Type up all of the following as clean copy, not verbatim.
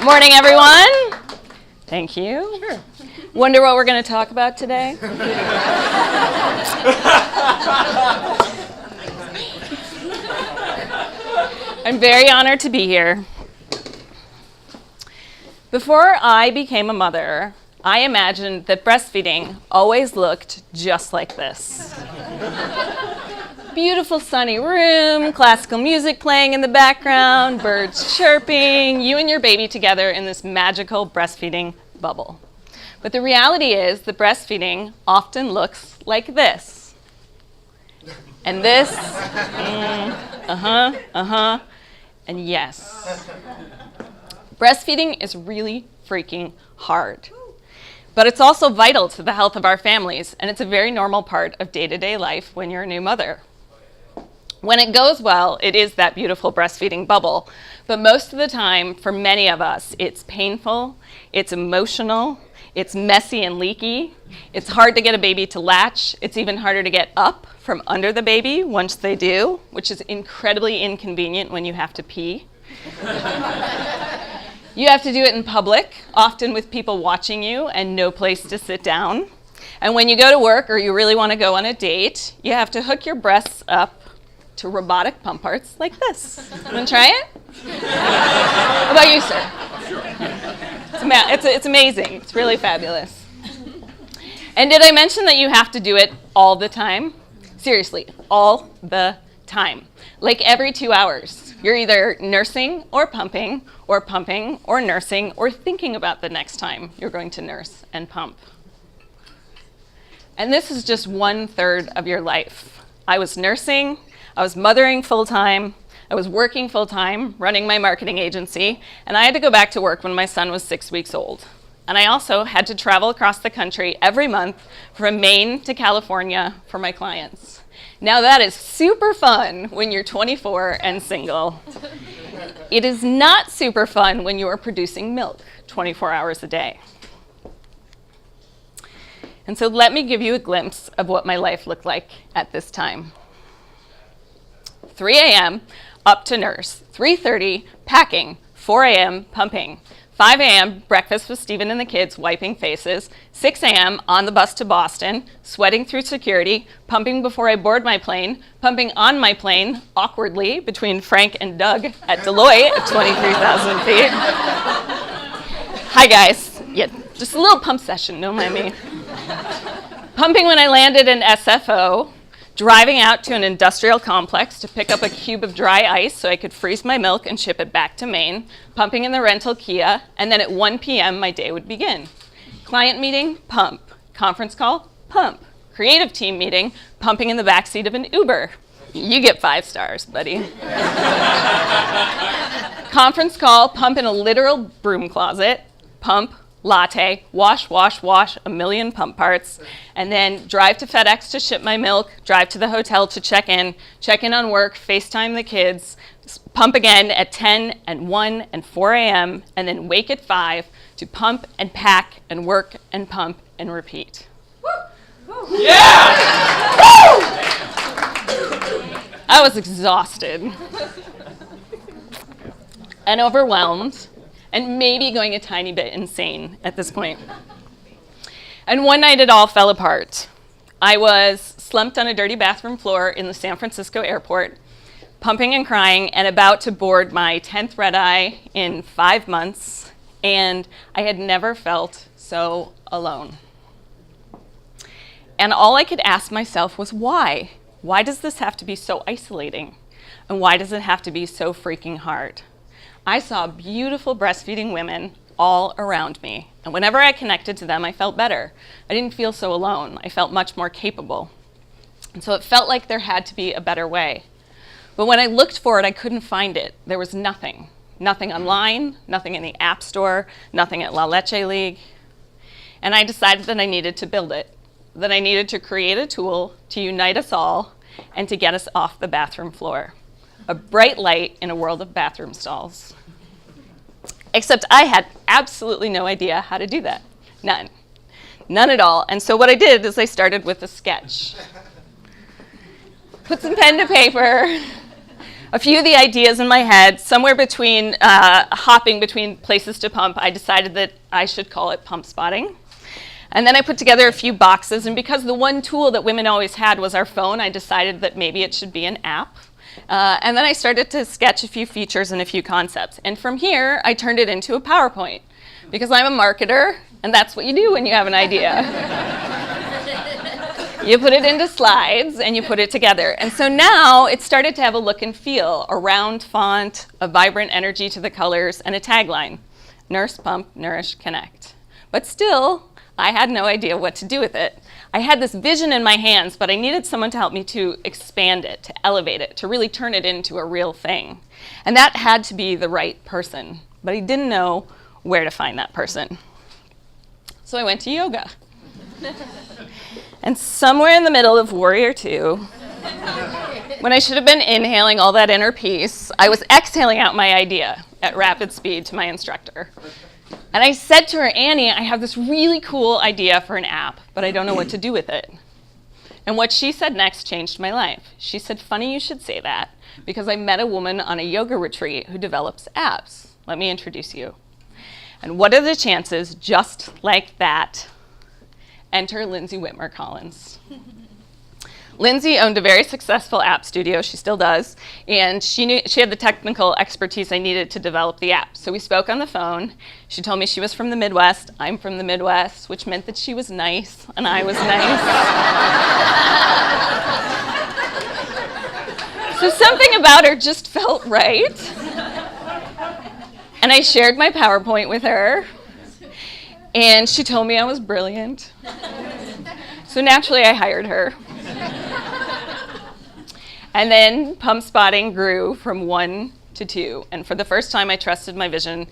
morning, everyone. Thank you. Sure. Wonder what we're going to talk about today? I'm very honored to be here. Before I became a mother, I imagined that breastfeeding always looked just like this. Beautiful sunny room, classical music playing in the background, birds chirping, you and your baby together in this magical breastfeeding bubble. But the reality is that breastfeeding often looks like this. And this, and yes. Breastfeeding is really freaking hard. But it's also vital to the health of our families, and it's a very normal part of day-to-day life when you're a new mother. When it goes well, it is that beautiful breastfeeding bubble. But most of the time, for many of us, it's painful, it's emotional, it's messy and leaky, it's hard to get a baby to latch, it's even harder to get up from under the baby once they do, which is incredibly inconvenient when you have to pee. You have to do it in public, often with people watching you and no place to sit down. And when you go to work or you really want to go on a date, you have to hook your breasts up to robotic pump parts like this. Want to try it? How about you, sir? It's amazing. It's really fabulous. And did I mention that you have to do it all the time? Seriously, all the time. Like every 2 hours. You're either nursing or pumping or nursing or thinking about the next time you're going to nurse and pump. And this is just 1/3 of your life. I was nursing, I was mothering full-time, I was working full-time, running my marketing agency, and I had to go back to work when my son was 6 weeks old. And I also had to travel across the country every month from Maine to California for my clients. Now that is super fun when you're 24 and single. It is not super fun when you are producing milk 24 hours a day. And so let me give you a glimpse of what my life looked like at this time. 3 a.m., up to nurse. 3:30, packing. 4 a.m., pumping. 5 a.m., breakfast with Stephen and the kids, wiping faces. 6 a.m., on the bus to Boston, sweating through security, pumping before I board my plane, pumping on my plane, awkwardly, between Frank and Doug at Deloitte at 23,000 feet. Hi, guys. Yeah, just a little pump session, don't mind me. Pumping when I landed in SFO, driving out to an industrial complex to pick up a cube of dry ice so I could freeze my milk and ship it back to Maine, pumping in the rental Kia, and then at 1 p.m. my day would begin. Client meeting, pump. Conference call, pump. Creative team meeting, pumping in the backseat of an Uber. You get 5 stars, buddy. Conference call, pump in a literal broom closet, pump, latte, wash, a million pump parts, and then drive to FedEx to ship my milk, drive to the hotel to check in on work, FaceTime the kids, pump again at 10 and 1 and 4 a.m., and then wake at 5 to pump and pack and work and pump and repeat. Yeah! I was exhausted and overwhelmed, and maybe going a tiny bit insane at this point. And one night it all fell apart. I was slumped on a dirty bathroom floor in the San Francisco airport, pumping and crying, and about to board my 10th red eye in 5 months, and I had never felt so alone. And all I could ask myself was why? Why does this have to be so isolating? And why does it have to be so freaking hard? I saw beautiful breastfeeding women all around me. And whenever I connected to them, I felt better. I didn't feel so alone. I felt much more capable. And so it felt like there had to be a better way. But when I looked for it, I couldn't find it. There was nothing. Nothing online, nothing in the App Store, nothing at La Leche League. And I decided that I needed to build it, that I needed to create a tool to unite us all and to get us off the bathroom floor. A bright light in a world of bathroom stalls. Except I had absolutely no idea how to do that. None. None at all. And so what I did is I started with a sketch. Put some pen to paper. a few of the ideas in my head, somewhere between hopping between places to pump, I decided that I should call it pump spotting. And then I put together a few boxes, and because the one tool that women always had was our phone, I decided that maybe it should be an app. And then I started to sketch a few features and a few concepts. And from here, I turned it into a PowerPoint, because I'm a marketer, and that's what you do when you have an idea. You put it into slides, and you put it together. And so now it started to have a look and feel, a round font, a vibrant energy to the colors, and a tagline: Nurse, Pump, Nourish, Connect. But still, I had no idea what to do with it. I had this vision in my hands, but I needed someone to help me to expand it, to elevate it, to really turn it into a real thing. And that had to be the right person, but I didn't know where to find that person. So I went to yoga. And somewhere in the middle of Warrior 2, when I should have been inhaling all that inner peace, I was exhaling out my idea at rapid speed to my instructor. And I said to her, Annie, I have this really cool idea for an app, but I don't know what to do with it. And what she said next changed my life. She said, funny you should say that, because I met a woman on a yoga retreat who develops apps. Let me introduce you. And what are the chances, just like that, enter Lindsay Whitmer Collins. Lindsay owned a very successful app studio, she still does, and she had the technical expertise I needed to develop the app. So we spoke on the phone. She told me she was from the Midwest, I'm from the Midwest, which meant that she was nice, and I was nice. So something about her just felt right. And I shared my PowerPoint with her, and she told me I was brilliant. So naturally, I hired her. And then pump spotting grew from 1 to 2. And for the first time, I trusted my vision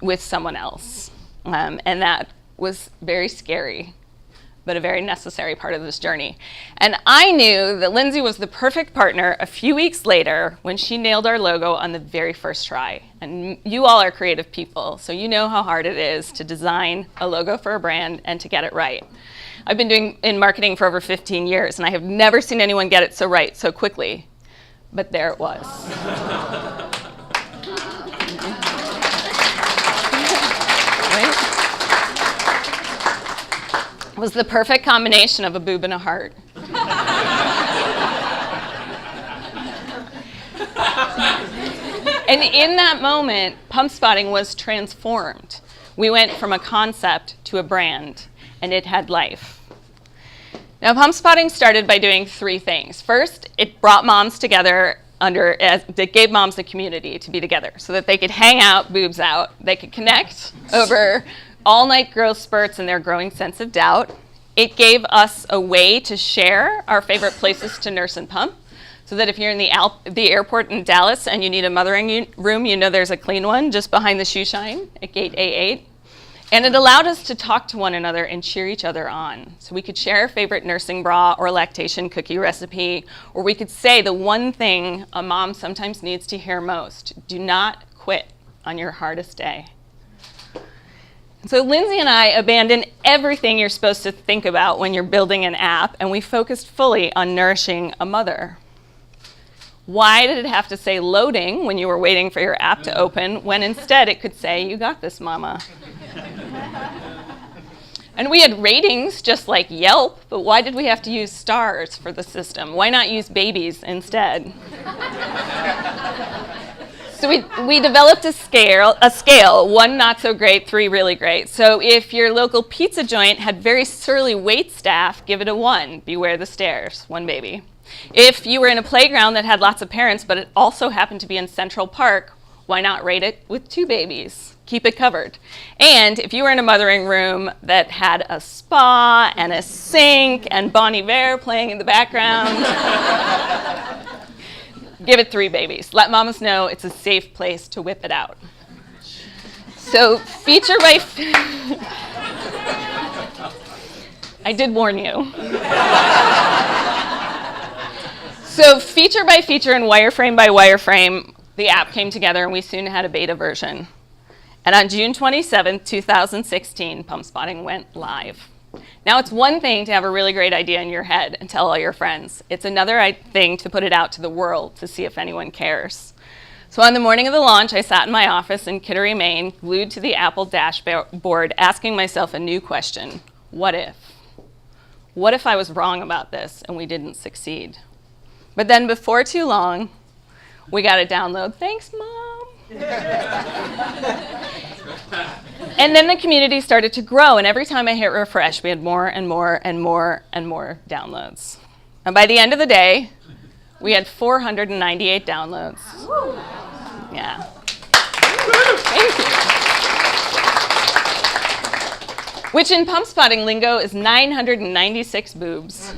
with someone else. And that was very scary, but a very necessary part of this journey. And I knew that Lindsay was the perfect partner a few weeks later when she nailed our logo on the very first try. And you all are creative people, so you know how hard it is to design a logo for a brand and to get it right. I've been doing in marketing for over 15 years, and I have never seen anyone get it so right so quickly. But there it was. Right? It was the perfect combination of a boob and a heart. And in that moment, pump spotting was transformed. We went from a concept to a brand, and it had life. Now, pump spotting started by doing 3 things. First, it brought moms together it gave moms a community to be together so that they could hang out, boobs out. They could connect over all-night growth spurts and their growing sense of doubt. It gave us a way to share our favorite places to nurse and pump, so that if you're in the airport in Dallas and you need a mothering room, you know there's a clean one just behind the shoe shine at gate A8. And it allowed us to talk to one another and cheer each other on. So we could share a favorite nursing bra or lactation cookie recipe, or we could say the one thing a mom sometimes needs to hear most: do not quit on your hardest day. And so Lindsay and I abandoned everything you're supposed to think about when you're building an app, and we focused fully on nourishing a mother. Why did it have to say loading when you were waiting for your app to open, when instead it could say, you got this, mama? And we had ratings just like Yelp, but why did we have to use stars for the system? Why not use babies instead? So we developed a scale, 1 not so great, 3 really great. So if your local pizza joint had very surly wait staff, give it a 1, beware the stairs, 1 baby. If you were in a playground that had lots of parents, but it also happened to be in Central Park, why not rate it with 2 babies? Keep it covered. And if you were in a mothering room that had a spa and a sink and Bon Iver playing in the background, give it 3 babies. Let mamas know it's a safe place to whip it out. So feature by I did warn you. So feature by feature and wireframe by wireframe, the app came together, and we soon had a beta version. And on June 27, 2016, pump spotting went live. Now, it's one thing to have a really great idea in your head and tell all your friends. It's another thing to put it out to the world to see if anyone cares. So on the morning of the launch, I sat in my office in Kittery, Maine, glued to the Apple dashboard, asking myself a new question. What if? What if I was wrong about this and we didn't succeed? But then before too long, we got a download. Thanks, Mom. And then the community started to grow, and every time I hit refresh, we had more and more and more and more downloads. And by the end of the day, we had 498 downloads. Yeah. Thank you. Which in pump spotting lingo is 996 boobs.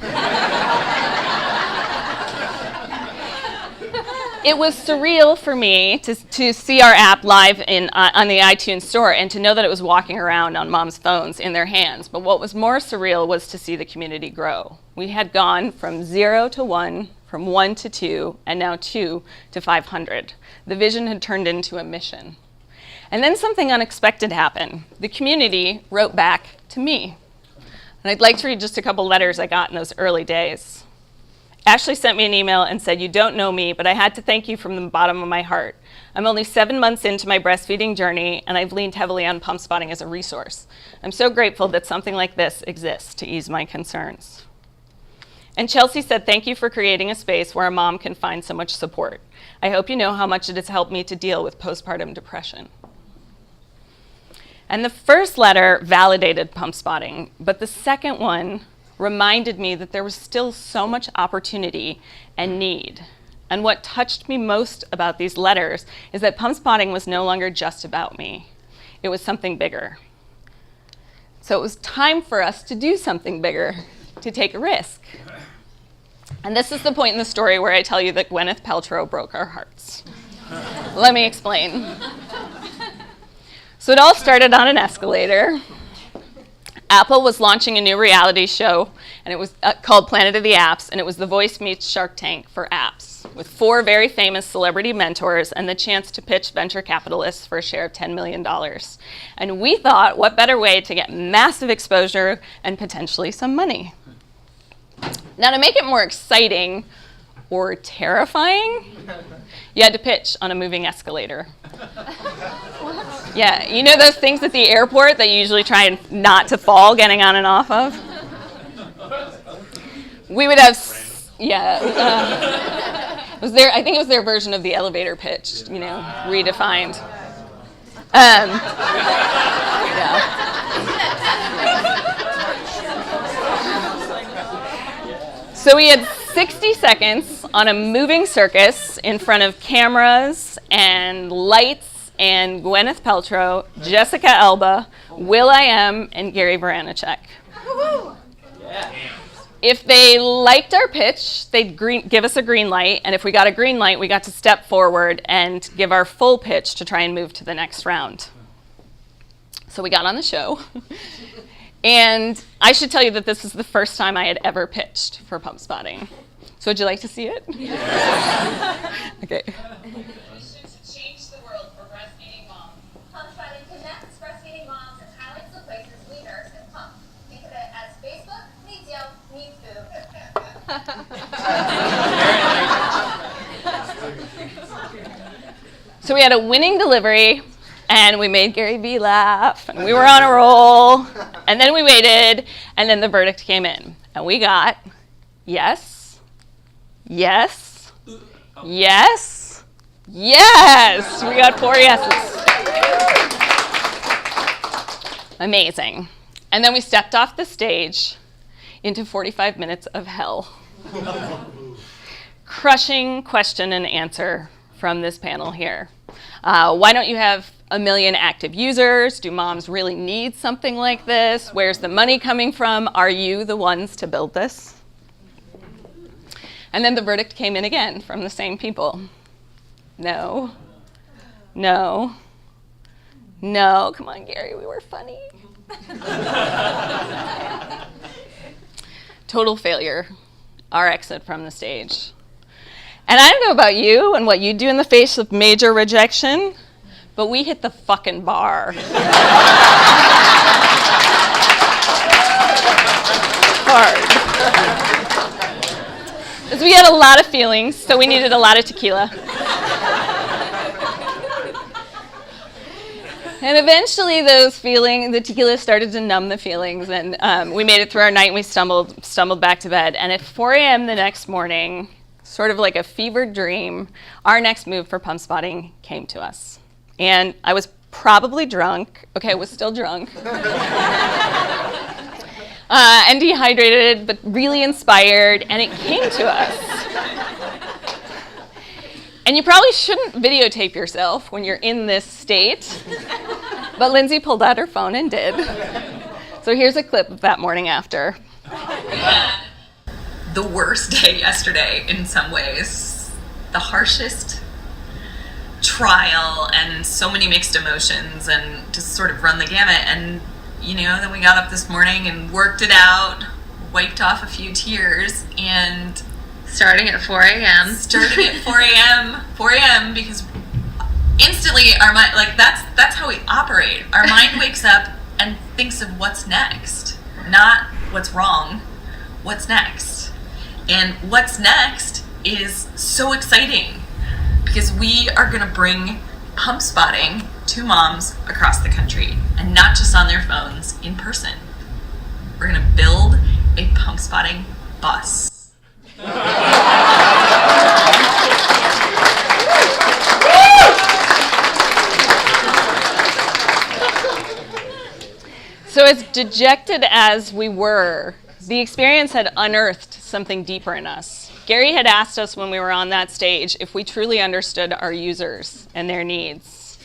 It was surreal for me to see our app live on the iTunes store and to know that it was walking around on mom's phones in their hands. But what was more surreal was to see the community grow. We had gone from 0 to 1, from 1 to 2, and now 2 to 500. The vision had turned into a mission. And then something unexpected happened. The community wrote back to me. And I'd like to read just a couple letters I got in those early days. Ashley sent me an email and said, "You don't know me, but I had to thank you from the bottom of my heart. I'm only 7 months into my breastfeeding journey, and I've leaned heavily on pump spotting as a resource. I'm so grateful that something like this exists to ease my concerns." And Chelsea said, "Thank you for creating a space where a mom can find so much support. I hope you know how much it has helped me to deal with postpartum depression." And the first letter validated pump spotting, but the second one reminded me that there was still so much opportunity and need. And what touched me most about these letters is that pump spotting was no longer just about me. It was something bigger. So it was time for us to do something bigger, to take a risk. And this is the point in the story where I tell you that Gwyneth Paltrow broke our hearts. Let me explain. So it all started on an escalator. Apple was launching a new reality show, and it was called Planet of the Apps, and it was The Voice meets Shark Tank for apps, with 4 very famous celebrity mentors and the chance to pitch venture capitalists for a share of $10 million. And we thought, what better way to get massive exposure and potentially some money? Now, to make it more exciting or terrifying, you had to pitch on a moving escalator. Yeah, you know those things at the airport that you usually try not to fall getting on and off of? We would have, I think it was their version of the elevator pitch, redefined. So we had 60 seconds on a moving circus in front of cameras and lights and Gwyneth Paltrow, Jessica Alba, will.i.am, and Gary Vaynerchuk. Yeah. If they liked our pitch, they'd give us a green light, and if we got a green light, we got to step forward and give our full pitch to try and move to the next round. So we got on the show, and I should tell you that this is the first time I had ever pitched for pump spotting. So would you like to see it? Yeah. Okay. So we had a winning delivery, and we made Gary Vee laugh, and we were on a roll, and then we waited, and then the verdict came in, and we got yes, yes, yes, yes. We got 4 yeses. Amazing. And then we stepped off the stage into 45 minutes of hell. Crushing question and answer from this panel here. Why don't you have 1 million active users? Do moms really need something like this? Where's the money coming from? Are you the ones to build this? And then the verdict came in again from the same people. No, no, no. Come on, Gary, we were funny. Total failure, our exit from the stage. And I don't know about you and what you do in the face of major rejection, but we hit the fucking bar. Hard. Because we had a lot of feelings, so we needed a lot of tequila. And eventually the tequila started to numb the feelings, and we made it through our night, and we stumbled back to bed. And at 4 a.m. the next morning, sort of like a fevered dream, our next move for pump spotting came to us. And I was probably drunk. Okay, I was still drunk. And dehydrated, but really inspired, and it came to us. And you probably shouldn't videotape yourself when you're in this state, but Lindsay pulled out her phone and did. So here's a clip of that morning after. The worst day yesterday in some ways, the harshest trial, and so many mixed emotions, and just sort of run the gamut. And then we got up this morning and worked it out, wiped off a few tears, and starting at 4 a.m. 4 a.m. because instantly our mind, that's how we operate. Our mind wakes up and thinks of what's next, not what's wrong, what's next. And what's next is so exciting because we are going to bring pump spotting to moms across the country, and not just on their phones, in person. We're going to build a pump spotting bus. So as dejected as we were, the experience had unearthed something deeper in us. Gary had asked us when we were on that stage if we truly understood our users and their needs.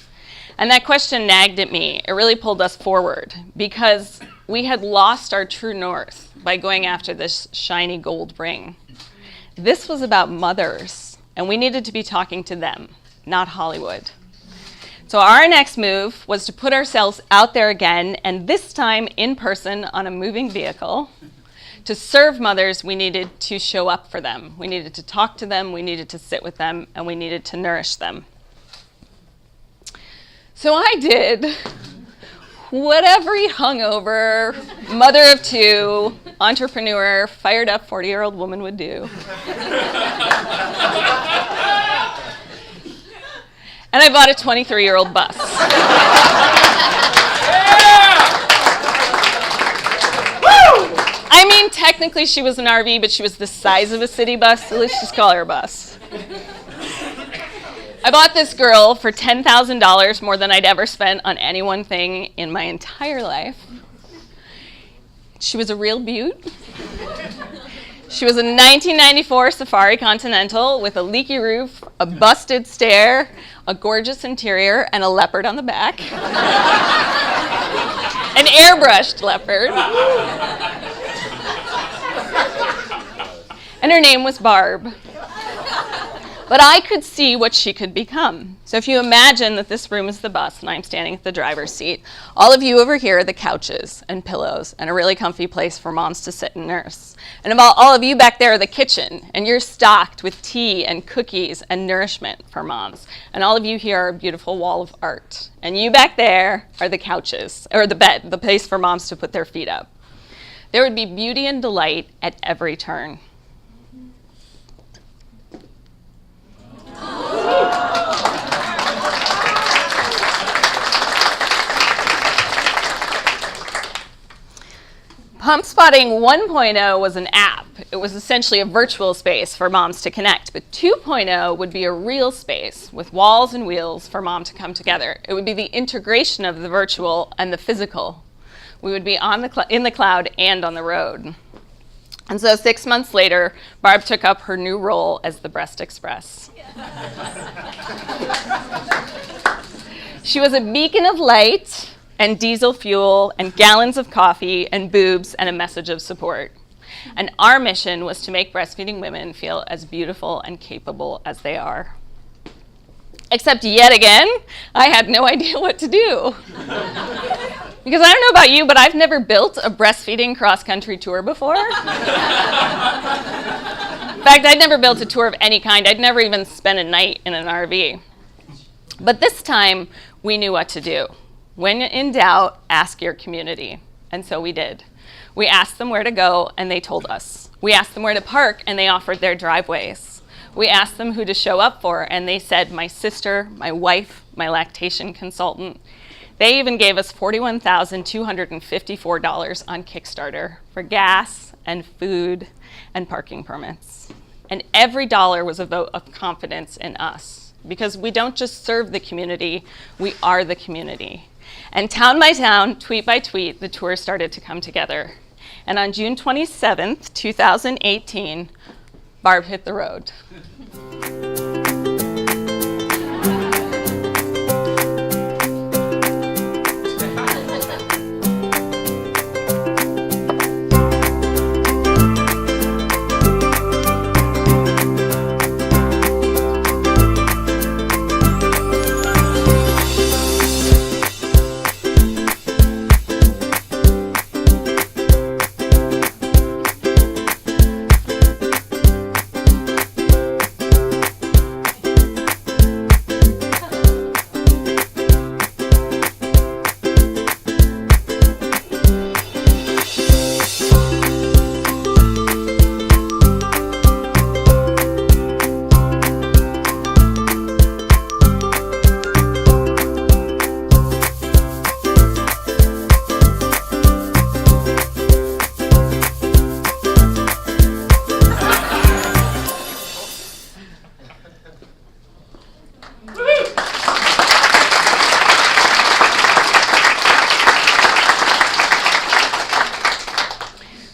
And that question nagged at me. It really pulled us forward because we had lost our true north by going after this shiny gold ring. This was about mothers, and we needed to be talking to them, not Hollywood. So our next move was to put ourselves out there again, and this time in person on a moving vehicle. To serve mothers, we needed to show up for them. We needed to talk to them, we needed to sit with them, and we needed to nourish them. So I did what every hungover, mother of two, entrepreneur, fired up 40-year-old woman would do. And I bought a 23-year-old bus. I mean, technically she was an RV, but she was the size of a city bus, so let's just call her a bus. I bought this girl for $10,000, more than I'd ever spent on any one thing in my entire life. She was a real beaut. She was a 1994 Safari Continental with a leaky roof, a busted stair, a gorgeous interior, and a leopard on the back. An airbrushed leopard. And her name was Barb. But I could see what she could become. So if you imagine that this room is the bus and I'm standing at the driver's seat, all of you over here are the couches and pillows and a really comfy place for moms to sit and nurse. And about all of you back there are the kitchen, and you're stocked with tea and cookies and nourishment for moms. And all of you here are a beautiful wall of art. And you back there are the couches, or the bed, the place for moms to put their feet up. There would be beauty and delight at every turn. Pump Spotting 1.0 was an app. It was essentially a virtual space for moms to connect, but 2.0 would be a real space with walls and wheels for mom to come together. It would be the integration of the virtual and the physical. We would be in the cloud and on the road. And so 6 months later, Barb took up her new role as the Breast Express. She was a beacon of light and diesel fuel and gallons of coffee and boobs and a message of support. And our mission was to make breastfeeding women feel as beautiful and capable as they are. Except yet again, I had no idea what to do. Because I don't know about you, but I've never built a breastfeeding cross-country tour before. In fact, I'd never built a tour of any kind. I'd never even spent a night in an RV. But this time, we knew what to do. When in doubt, ask your community. And so we did. We asked them where to go, and they told us. We asked them where to park, and they offered their driveways. We asked them who to show up for, and they said, my sister, my wife, my lactation consultant. They even gave us $41,254 on Kickstarter for gas and food and parking permits. And every dollar was a vote of confidence in us, because we don't just serve the community, we are the community. And town by town, tweet by tweet, the tour started to come together. And on June 27th, 2018, Barb hit the road.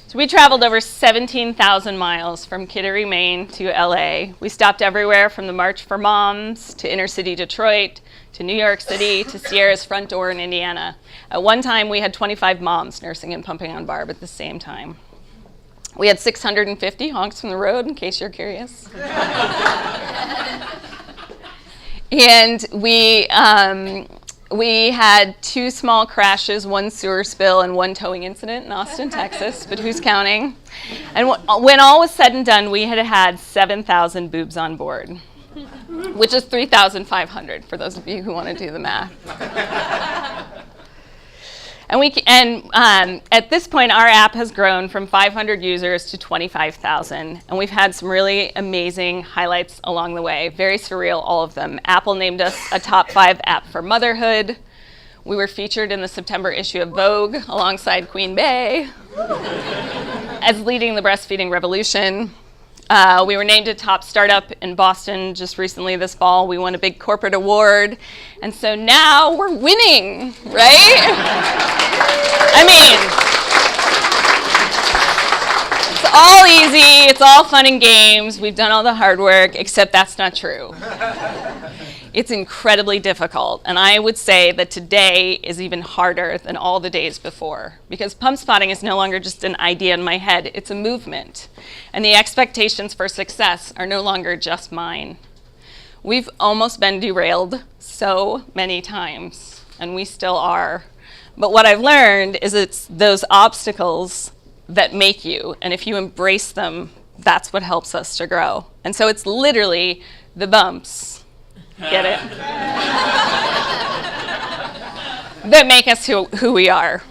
So we traveled over 17,000 miles from Kittery, Maine to LA. We stopped everywhere from the March for Moms to inner city Detroit to New York City to Sierra's front door in Indiana. At one time, we had 25 moms nursing and pumping on Barb at the same time. We had 650 honks from the road, in case you're curious. And we had 2 small crashes, 1 sewer spill, and 1 towing incident in Austin, Texas, but who's counting? And when all was said and done, we had 7,000 boobs on board, which is 3,500 for those of you who want to do the math. And at this point, our app has grown from 500 users to 25,000, and we've had some really amazing highlights along the way. Very surreal, all of them. Apple named us a top 5 app for motherhood. We were featured in the September issue of Vogue alongside Queen Bey as leading the breastfeeding revolution. We were named a top startup in Boston just recently this fall. We won a big corporate award. And so now we're winning, right? I mean, it's all easy. It's all fun and games. We've done all the hard work, except that's not true. It's incredibly difficult. And I would say that today is even harder than all the days before, because pump spotting is no longer just an idea in my head. It's a movement. And the expectations for success are no longer just mine. We've almost been derailed so many times, and we still are. But what I've learned is it's those obstacles that make you, and if you embrace them, that's what helps us to grow. And so it's literally the bumps, get it? that make us who we are.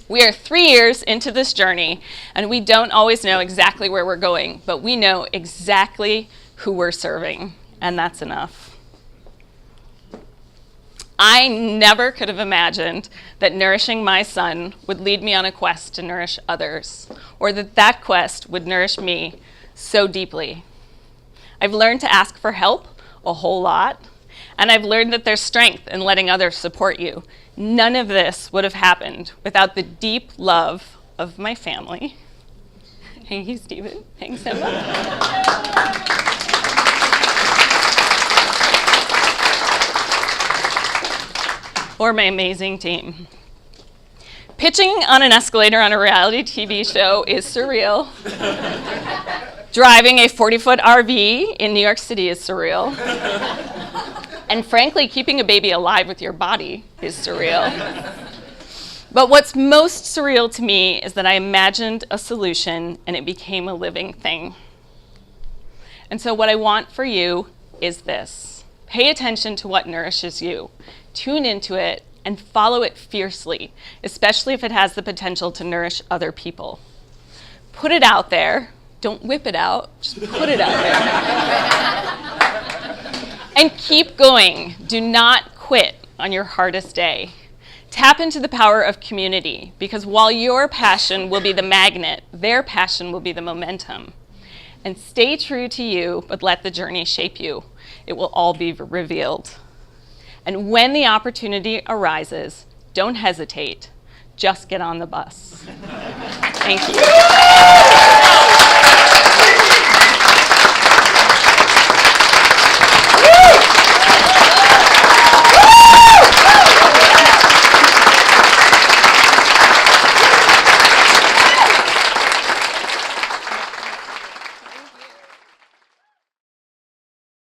We are 3 years into this journey, and we don't always know exactly where we're going, but we know exactly who we're serving, and that's enough. I never could have imagined that nourishing my son would lead me on a quest to nourish others, or that that quest would nourish me so deeply. I've learned to ask for help a whole lot, and I've learned that there's strength in letting others support you. None of this would have happened without the deep love of my family. Thank you, Stephen. Thanks, Emma. Or my amazing team. Pitching on an escalator on a reality TV show is surreal. Driving a 40-foot RV in New York City is surreal. And frankly, keeping a baby alive with your body is surreal. But what's most surreal to me is that I imagined a solution and it became a living thing. And so what I want for you is this. Pay attention to what nourishes you. Tune into it and follow it fiercely, especially if it has the potential to nourish other people. Put it out there. Don't whip it out, just put it out there. And keep going. Do not quit on your hardest day. Tap into the power of community, because while your passion will be the magnet, their passion will be the momentum. And stay true to you, but let the journey shape you. It will all be revealed. And when the opportunity arises, don't hesitate. Just get on the bus. Thank you.